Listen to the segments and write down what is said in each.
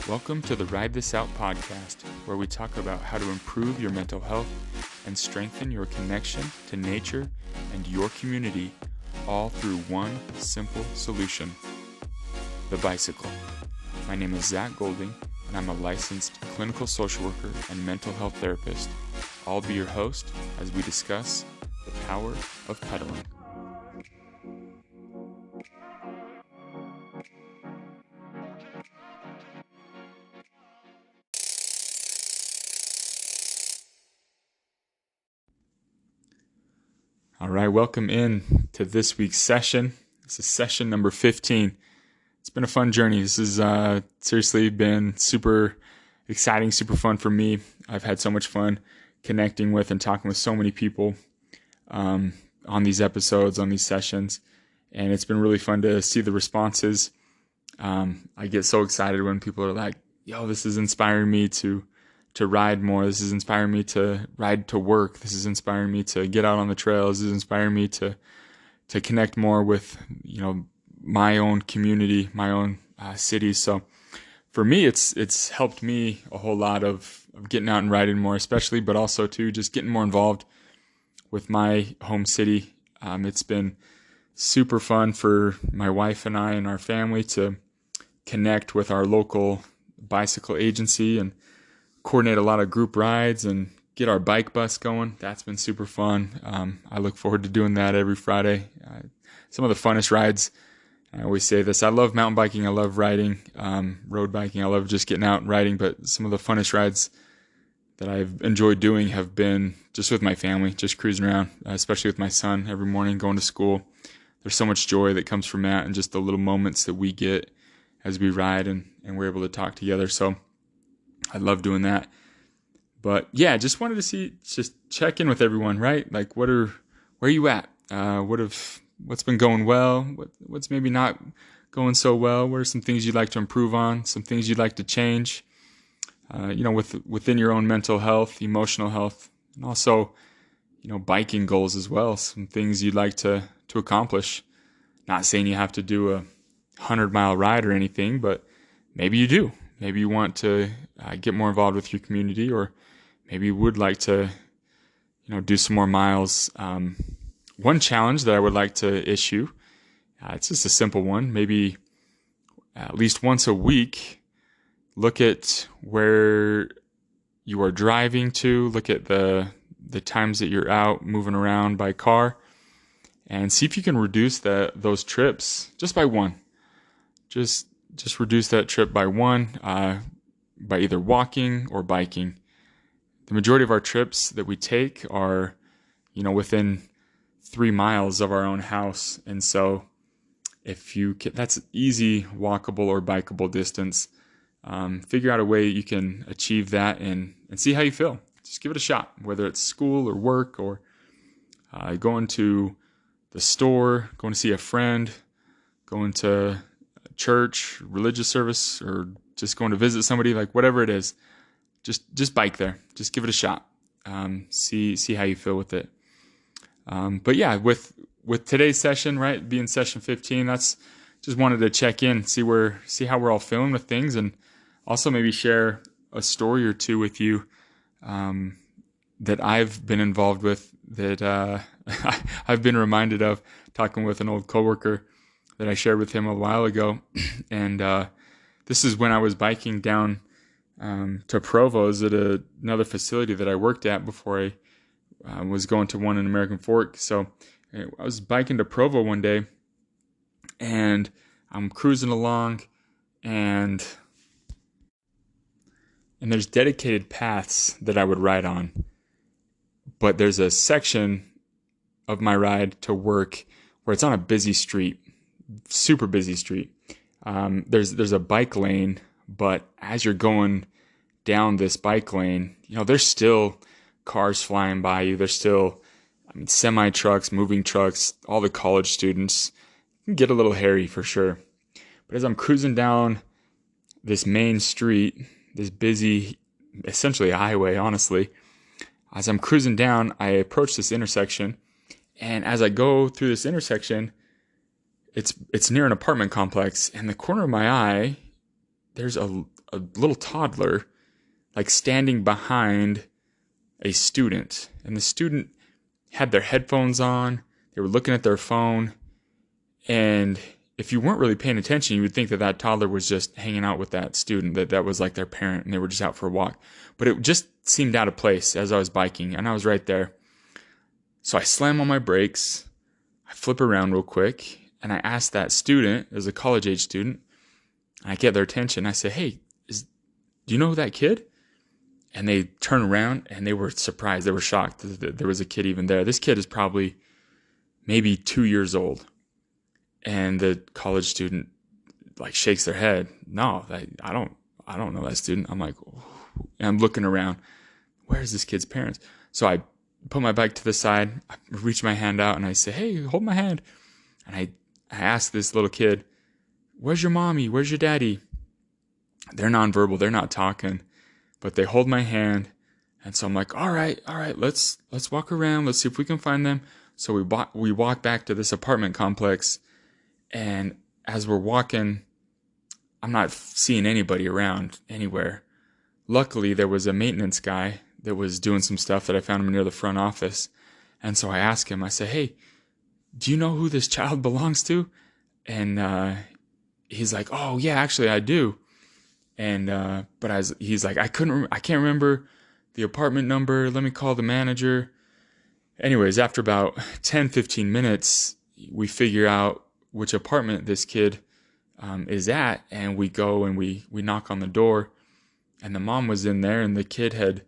Welcome to the Ride This Out podcast, where we talk about how to improve your mental health and strengthen your connection to nature and your community, all through one simple solution: the bicycle. My name is Zach Golding, and I'm a licensed clinical social worker and mental health therapist. I'll be your host as we discuss the power of pedaling. All right, welcome in to this week's session. This is session number 15. It's been a fun journey. This has seriously been super exciting, super fun for me. I've had so much fun connecting with and talking with so many people on these episodes, on these sessions, and it's been really fun to see the responses. I get so excited when people are like, yo, this is inspiring me to ride more. This is inspiring me to ride to work. This is inspiring me to get out on the trails. This is inspiring me to connect more with, my own community, my own city. So for me, it's helped me a whole lot of getting out and riding more, especially, but also too, just getting more involved with my home city. It's been super fun for my wife and I and our family to connect with our local bicycle agency and coordinate a lot of group rides and get our bike bus going. That's been super fun. I look forward to doing that every Friday. Some of the funnest rides, I always say this, I love mountain biking, I love riding, road biking, I love just getting out and riding, but some of the funnest rides that I've enjoyed doing have been just with my family, just cruising around, especially with my son every morning going to school. There's so much joy that comes from that and just the little moments that we get as we ride and we're able to talk together. So I love doing that. But yeah, just wanted to just check in with everyone, right? Like where are you at? What's been going well? What's maybe not going so well? What are some things you'd like to improve on? Some things you'd like to change? Within your own mental health, emotional health, and also, biking goals as well. Some things you'd like to accomplish. Not saying you have to do a 100-mile ride or anything, but maybe you do. Maybe you want to get more involved with your community, or maybe you would like to, do some more miles. One challenge that I would like to issue, it's just a simple one. Maybe at least once a week, look at where you are driving to, look at the times that you're out moving around by car, and see if you can reduce those trips just by one. Just reduce that trip by one, by either walking or biking. The majority of our trips that we take are, within 3 miles of our own house. And so that's easy walkable or bikeable distance. Figure out a way you can achieve that and see how you feel. Just give it a shot, whether it's school or work or going to the store, going to see a friend, going to church, religious service, or just going to visit somebody, like whatever it is, just bike there. Just give it a shot. See how you feel with it. But yeah, with today's session, right, being session 15, that's just wanted to check in, see how we're all feeling with things, and also maybe share a story or two with you that I've been involved with, that I've been reminded of talking with an old coworker that I shared with him a while ago. And this is when I was biking down to Provo's at another facility that I worked at before I was going to one in American Fork. So I was biking to Provo one day, and I'm cruising along, and there's dedicated paths that I would ride on. But there's a section of my ride to work where it's on a busy street, super busy street. There's a bike lane, but as you're going down this bike lane, there's still cars flying by you. There's still, semi trucks, moving trucks, all the college students. It can get a little hairy for sure. But as I'm cruising down this main street, this busy, essentially a highway, honestly, as I'm cruising down, I approach this intersection, and as I go through this intersection, it's near an apartment complex, and the corner of my eye there's a little toddler like standing behind a student, and the student had their headphones on. They were looking at their phone, and if you weren't really paying attention, you would think that that toddler was just hanging out with that student, that was like their parent, and they were just out for a walk. But it just seemed out of place as I was biking, and I was right there. So I slam on my brakes, I flip around real quick, and I ask that student, as a college-age student, and I get their attention. I say, hey, do you know that kid? And they turn around, and they were surprised. They were shocked that there was a kid even there. This kid is probably maybe 2 years old. And the college student like shakes their head. No, I don't know that student. I'm like, and I'm looking around. Where's this kid's parents? So I put my bike to the side. I reach my hand out and I say, hey, hold my hand. And I ask this little kid, where's your mommy? Where's your daddy? They're nonverbal. They're not talking, but they hold my hand. And so I'm like, all right, let's walk around. Let's see if we can find them. So we walk back to this apartment complex. And as we're walking, I'm not seeing anybody around anywhere. Luckily, there was a maintenance guy that was doing some stuff that I found him near the front office. And so I asked him, I said, hey, do you know who this child belongs to? And he's like, oh, yeah, actually, I do. And he's like, I can't remember the apartment number. Let me call the manager. Anyways, after about 10, 15 minutes, we figure out which apartment this kid is at, and we go and we knock on the door, and the mom was in there, and the kid had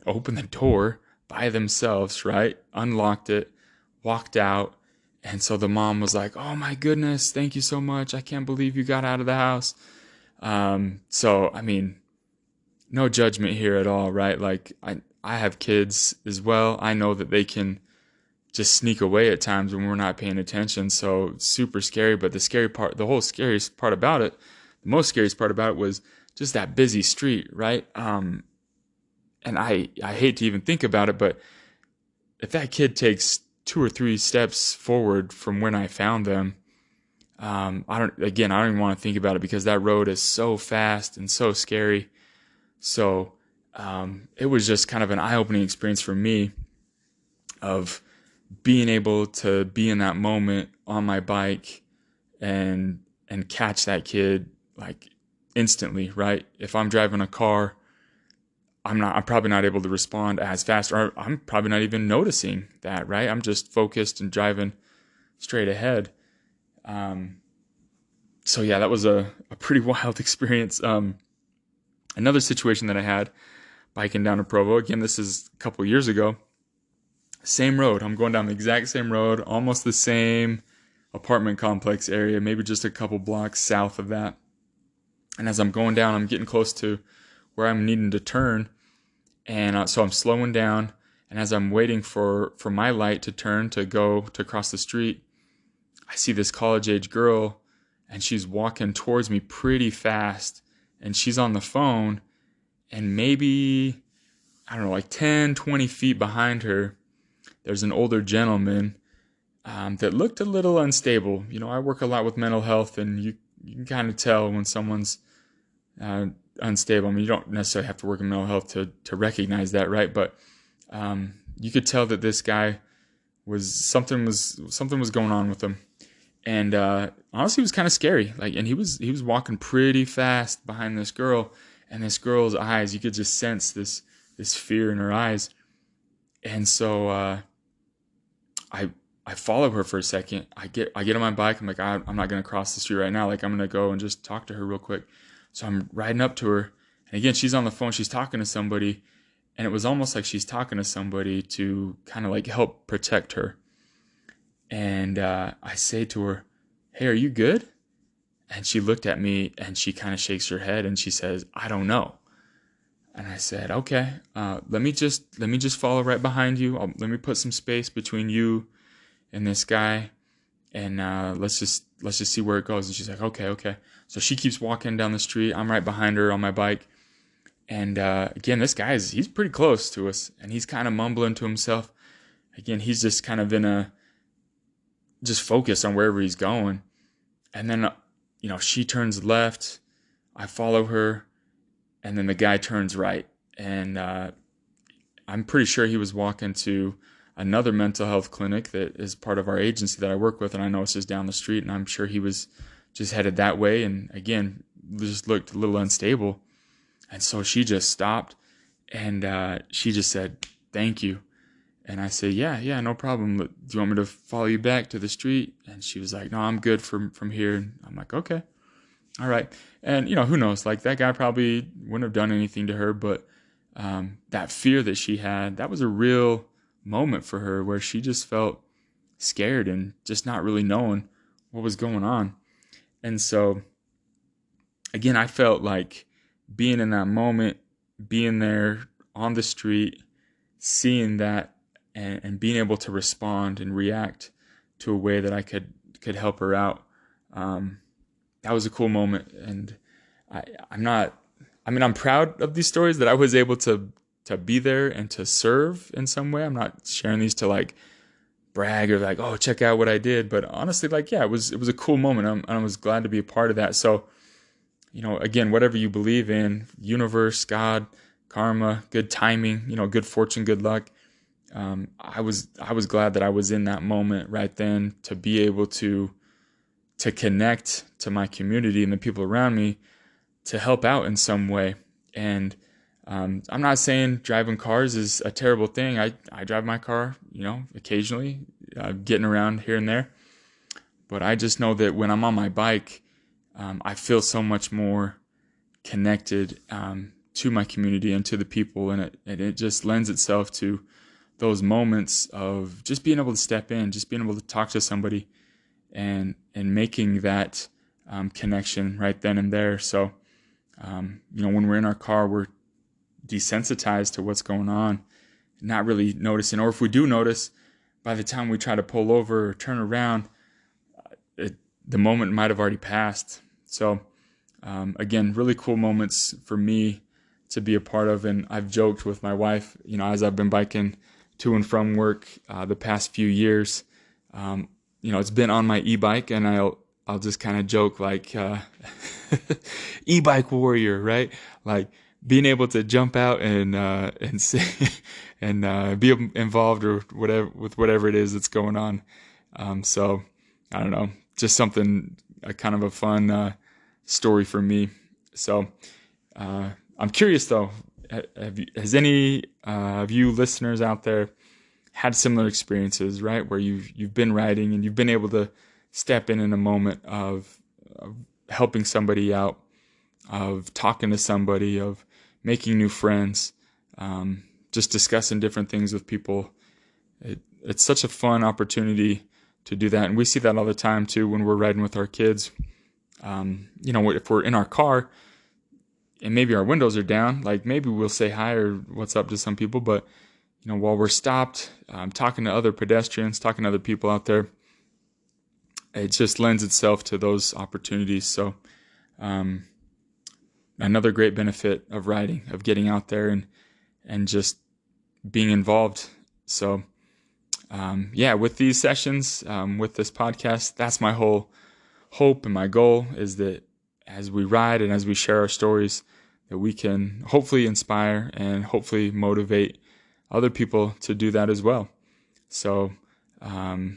opened the door by themselves, right? Unlocked it, walked out, and so the mom was like, "Oh my goodness, thank you so much! I can't believe you got out of the house." So I mean, no judgment here at all, right? Like I have kids as well. I know that they can just sneak away at times when we're not paying attention. So it's super scary. But the most scariest part about it was just that busy street, right? And I hate to even think about it, but if that kid takes 2 or 3 steps forward from when I found them, I don't even want to think about it, because that road is so fast and so scary. So it was just kind of an eye-opening experience for me of being able to be in that moment on my bike and catch that kid like instantly, right? If I'm driving a car, I'm probably not able to respond as fast, or I'm probably not even noticing that, right? I'm just focused and driving straight ahead. So yeah, that was a pretty wild experience. Another situation that I had biking down to Provo, again, this is a couple years ago. Same road. I'm going down the exact same road, almost the same apartment complex area, maybe just a couple blocks south of that. And as I'm going down, I'm getting close to where I'm needing to turn. And so I'm slowing down. And as I'm waiting for my light to turn to go to cross the street, I see this college-age girl, and she's walking towards me pretty fast. And she's on the phone, and maybe, I don't know, like 10, 20 feet behind her, there's an older gentleman that looked a little unstable. You know, I work a lot with mental health, and you can kind of tell when someone's unstable. I mean, you don't necessarily have to work in mental health to recognize that, right? But you could tell that this guy something was going on with him, and honestly, it was kind of scary. And he was walking pretty fast behind this girl, and this girl's eyes, you could just sense this fear in her eyes, and so I follow her for a second. I get on my bike. I'm like, I'm not going to cross the street right now. Like, I'm going to go and just talk to her real quick. So I'm riding up to her. And again, she's on the phone. She's talking to somebody. And it was almost like she's talking to somebody to kind of like help protect her. And I say to her, hey, are you good? And she looked at me and she kind of shakes her head and she says, I don't know. And I said, okay, let me just follow right behind you. Let me put some space between you and this guy, and let's just see where it goes. And she's like, okay. So she keeps walking down the street. I'm right behind her on my bike, and again, this guy he's pretty close to us, and he's kind of mumbling to himself. Again, he's just kind of just focused on wherever he's going. And then she turns left, I follow her, and then the guy turns right. And I'm pretty sure he was walking to another mental health clinic that is part of our agency that I work with, and I know it's just down the street, and I'm sure he was just headed that way, and again, just looked a little unstable. And so she just stopped, and she just said, "Thank you." And I said, yeah, no problem. Do you want me to follow you back to the street? And she was like, "No, I'm good from here." And I'm like, "Okay, all right." And, who knows? Like, that guy probably wouldn't have done anything to her, but that fear that she had, that was a real moment for her where she just felt scared and just not really knowing what was going on. And so, again, I felt like being in that moment, being there on the street, seeing that, and being able to respond and react to a way that I could help her out. That was a cool moment. And I'm proud of these stories that I was able to be there and to serve in some way. I'm not sharing these to like brag or like, "Oh, check out what I did." But honestly, like, yeah, it was a cool moment. I was glad to be a part of that. So, again, whatever you believe in, universe, God, karma, good timing, good fortune, good luck. I was glad that I was in that moment right then to be able to connect to my community and the people around me to help out in some way. And I'm not saying driving cars is a terrible thing. I drive my car, occasionally, getting around here and there. But I just know that when I'm on my bike, I feel so much more connected to my community and to the people, and it just lends itself to those moments of just being able to step in, just being able to talk to somebody, and making that connection right then and there. So, when we're in our car, we're desensitized to what's going on, not really noticing, or if we do notice, by the time we try to pull over or turn around, the moment might have already passed. So, again, really cool moments for me to be a part of. And I've joked with my wife, as I've been biking to and from work the past few years, it's been on my e-bike, and I'll just kind of joke like e-bike warrior, right? Like being able to jump out and say, and be involved or whatever with whatever it is that's going on. So I don't know, just something kind of a fun story for me. So I'm curious though, has any of you listeners out there had similar experiences, right? Where you've been riding and you've been able to step in a moment of helping somebody out, of talking to somebody, of making new friends, just discussing different things with people. It's such a fun opportunity to do that. And we see that all the time too when we're riding with our kids. If we're in our car and maybe our windows are down, like maybe we'll say hi or what's up to some people, but while we're stopped, talking to other pedestrians, talking to other people out there, it just lends itself to those opportunities. So another great benefit of riding, of getting out there and just being involved. So with these sessions, with this podcast, that's my whole hope and my goal, is that as we ride and as we share our stories, that we can hopefully inspire and hopefully motivate other people to do that as well. So I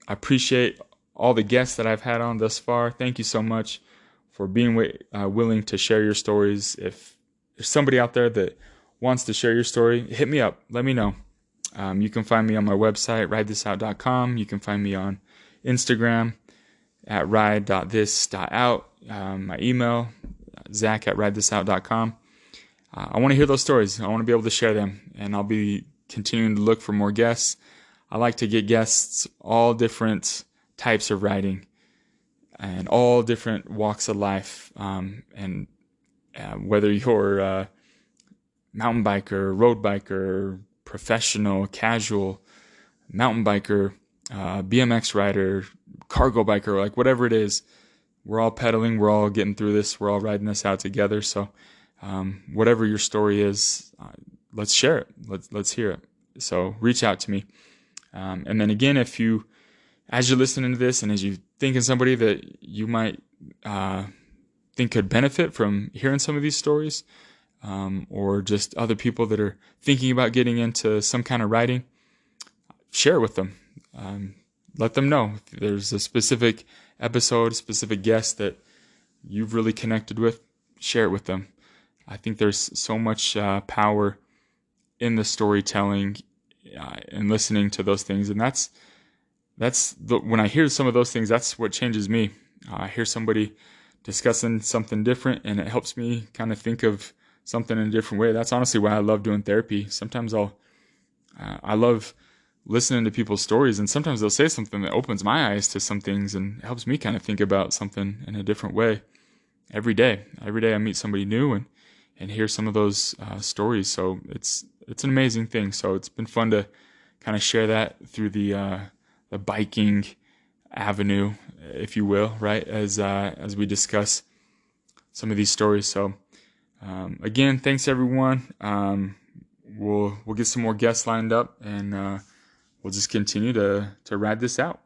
appreciate all the guests that I've had on thus far. Thank you so much for being willing to share your stories. If there's somebody out there that wants to share your story, hit me up. Let me know. You can find me on my website, ridethisout.com. You can find me on Instagram at ride.this.out. My email, zach@ridethisout.com. I want to hear those stories. I want to be able to share them, and I'll be continuing to look for more guests. I like to get guests all different types of riding and all different walks of life, and whether you're a mountain biker, road biker, professional, casual, mountain biker, BMX rider, cargo biker, like whatever it is, we're all pedaling, we're all getting through this, we're all riding this out together. So whatever your story is, let's share it. Let's hear it. So reach out to me. And then again, if you, as you're listening to this and as you think of somebody that you might think could benefit from hearing some of these stories, or just other people that are thinking about getting into some kind of writing, share it with them. Let them know if there's a specific episode, a specific guest that you've really connected with. Share it with them. I think there's so much power in the storytelling and listening to those things, and when I hear some of those things, that's what changes me. I hear somebody discussing something different, and it helps me kind of think of something in a different way. That's honestly why I love doing therapy. Sometimes I love listening to people's stories, and sometimes they'll say something that opens my eyes to some things and helps me kind of think about something in a different way. Every day I meet somebody new and hear some of those stories. So it's an amazing thing. So it's been fun to kind of share that through the biking avenue, if you will, right? As we discuss some of these stories. So again, thanks everyone. We'll get some more guests lined up, and we'll just continue to ride this out.